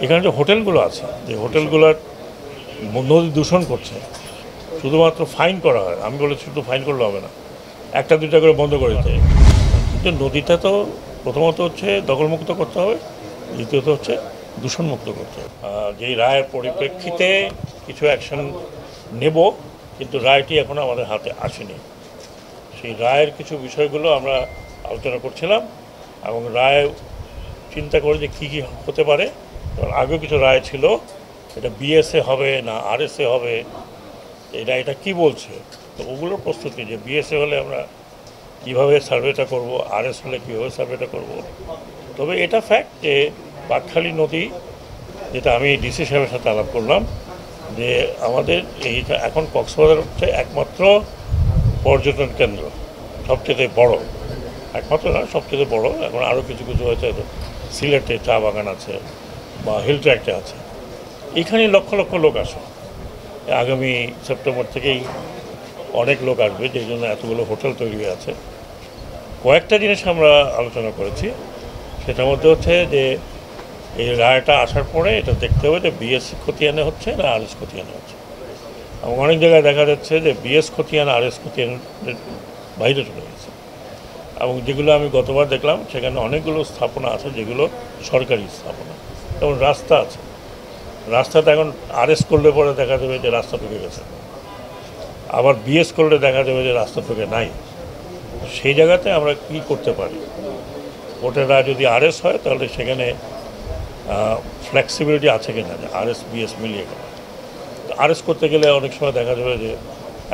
এখানে যে হোটেলগুলো আছে, যে হোটেলগুলোর নদী দূষণ করছে, শুধুমাত্র ফাইন করা হয়। আমি বলেছি শুধু ফাইন করলে হবে না, একটা দুইটা করে বন্ধ করে দিতে। কিন্তু নদীটা তো প্রথমত হচ্ছে দখলমুক্ত করতে হবে, দ্বিতীয়ত হচ্ছে দূষণমুক্ত করতে হবে। যেই রায়ের পরিপ্রেক্ষিতে কিছু অ্যাকশন নেব, কিন্তু রায়টি এখনও আমাদের হাতে আসেনি। সেই রায়ের কিছু বিষয়গুলো আমরা আলোচনা করছিলাম এবং রায় চিন্তা করে যে কী কী হতে পারে। কারণ আগেও কিছু রায় ছিল, এটা বিএসএ হবে না আরএসএ হবে, এটা কি বলছে, তো ওগুলোর প্রস্তুতি যে বিএসএ হলে আমরা কীভাবে সার্ভেটা করব, আরএস হলে কীভাবে সার্ভেটা করব। তবে এটা ফ্যাক্ট যে বাঁকখালী নদী, যেটা আমি ডিসি সাহেবের সাথে আলাপ করলাম, যে আমাদের এইটা এখন কক্সবাজার হচ্ছে একমাত্র পর্যটন কেন্দ্র, সবচেয়ে বড়, একমাত্র না সবচেয়ে বড়। এখন আরও কিছু কিছু হয়েছে, সিলেটে চা বাগান আছে বা হিল ট্র্যাক্টে আছে, এখানে লক্ষ লক্ষ লোক আসে। আগামী সেপ্টেম্বর থেকেই অনেক লোক আসবে, যেই জন্য এতগুলো হোটেল তৈরি হয়ে আছে। কয়েকটা জিনিস আমরা আলোচনা করেছি, সেটার মধ্যে হচ্ছে যে এই রায়টা আসার পরে এটা দেখতে হবে যে বিএস খতিয়ানে হচ্ছে না আরএস খতিয়ানে হচ্ছে। এবং অনেক জায়গায় দেখা যাচ্ছে যে বিএস খতিয়ান আরএস খতিয়ানের বাইরে চলে গেছে। এবং যেগুলো আমি গতবার দেখলাম, সেখানে অনেকগুলো স্থাপনা আছে যেগুলো সরকারি স্থাপনা। যেমন রাস্তা আছে, রাস্তাতে এখন আরএস করলে পরে দেখা যাবে যে রাস্তা ঢুকে গেছে, আবার বিএস করলে দেখা যাবে যে রাস্তা ঢুকে নাই। সেই জায়গাতে আমরা কি করতে পারি, কোর্টের রায় যদি আরএস হয় তাহলে সেখানে ফ্লেক্সিবিলিটি আছে কিনা, যে আরএস বিএস মিলিয়ে গেল। আরএস করতে গেলে অনেক সময় দেখা যাবে যে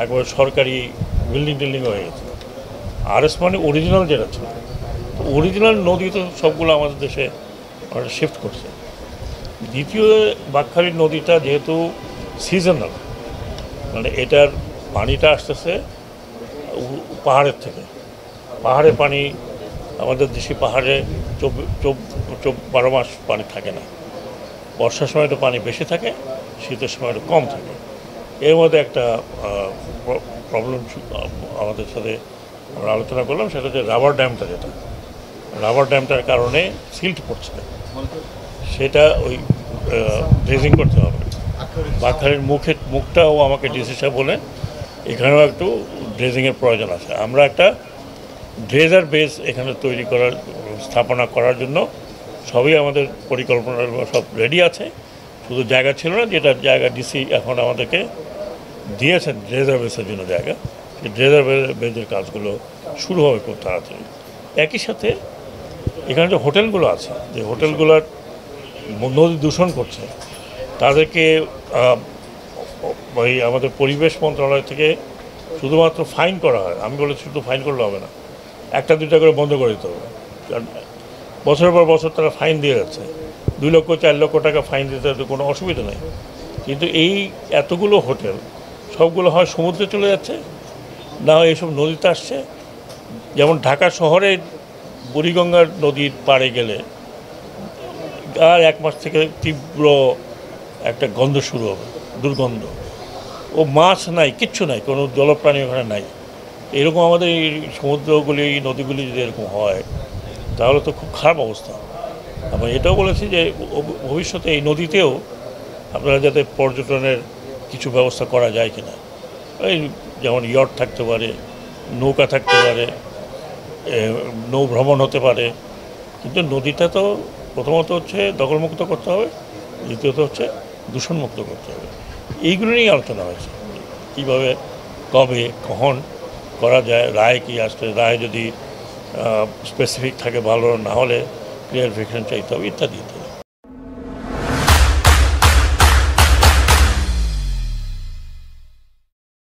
একবারে সরকারি বিল্ডিং টিল্ডিং হয়ে গেছে। আরএস মানে অরিজিনাল যেটা ছিল, অরিজিনাল নদী তো সবগুলো আমাদের দেশে শিফট করছে। দ্বিতীয়, বাঁকখালী নদীটা যেহেতু সিজনাল, মানে এটার পানিটা আসতেছে পাহাড়ের থেকে। পাহাড়ে পানি, আমাদের দেশি পাহাড়ে 12 মাস পানি থাকে না। বর্ষার সময় তো পানি বেশি থাকে, শীতের সময় একটু কম থাকে। এর মধ্যে একটা প্রবলেম আমাদের সাথে আমরা আলোচনা করলাম, সেটা হচ্ছে রাবার ড্যামটার কারণে সিল্ট পড়ছে, সেটা ওই ড্রেজিং করতে হবে। বাঁকখালীর মুখটাও আমাকে ডিসি সাহেব বলেন এখানেও একটু ড্রেজিংয়ের প্রয়োজন আছে। আমরা একটা ড্রেজার বেস এখানে তৈরি করার স্থাপনা করার জন্য সবই আমাদের পরিকল্পনা সব রেডি আছে, শুধু জায়গা ছিল না, যেটা জায়গা ডিসি এখন আমাদেরকে দিয়েছেন ড্রেজার বেসের জন্য জায়গা। সেই ড্রেজার বেসের কাজগুলো শুরু হবে খুব তাড়াতাড়ি। একই সাথে এখানে যে হোটেলগুলো আছে, যে হোটেলগুলোর নদী দূষণ করছে, তাদেরকে ওই আমাদের পরিবেশ মন্ত্রণালয় থেকে শুধুমাত্র ফাইন করা হয়। আমি বলেছি শুধু ফাইন করলে হবে না, একটা দুইটা করে বন্ধ করে দিতে হবে। কারণ বছরের পর বছর তারা ফাইন দিয়ে যাচ্ছে, 2 লক্ষ 4 লক্ষ টাকা ফাইন দিতে কোনো অসুবিধা নেই। কিন্তু এই এতগুলো হোটেল সবগুলো হয় সমুদ্রে চলে যাচ্ছে, না হয় এইসব নদীতে আসছে। যেমন ঢাকা শহরে বুড়িগঙ্গার নদীর পাড়ে গেলে আর 1 মাস থেকে তীব্র একটা গন্ধ শুরু হবে, দুর্গন্ধ। ও মাছ নাই, কিচ্ছু নাই, কোনো জলপ্রাণী ওখানে নাই। এরকম আমাদের এই সমুদ্রগুলি, এই নদীগুলি যদি এরকম হয় তাহলে তো খুব খারাপ অবস্থা। আমরা এটাও বলেছি যে ভবিষ্যতে এই নদীতেও আপনারা যাতে পর্যটনের কিছু ব্যবস্থা করা যায় কিনা, এই যেমন ইয়ট থাকতে পারে, নৌকা থাকতে পারে, নৌ ভ্রমণ হতে পারে। কিন্তু নদীটা তো প্রথমত হচ্ছে দখলমুক্ত করতে হবে, দ্বিতীয়ত হচ্ছে দূষণমুক্ত করতে হবে। এইগুলো নিয়েই আলোচনা হয়েছে, কীভাবে কবে কখন করা যায়, রায় কি আসবে, রায় যদি স্পেসিফিক থাকে ভালো, না হলে ক্লিয়ারিফিকেশন চাইতে হবে ইত্যাদি ইত্যাদি।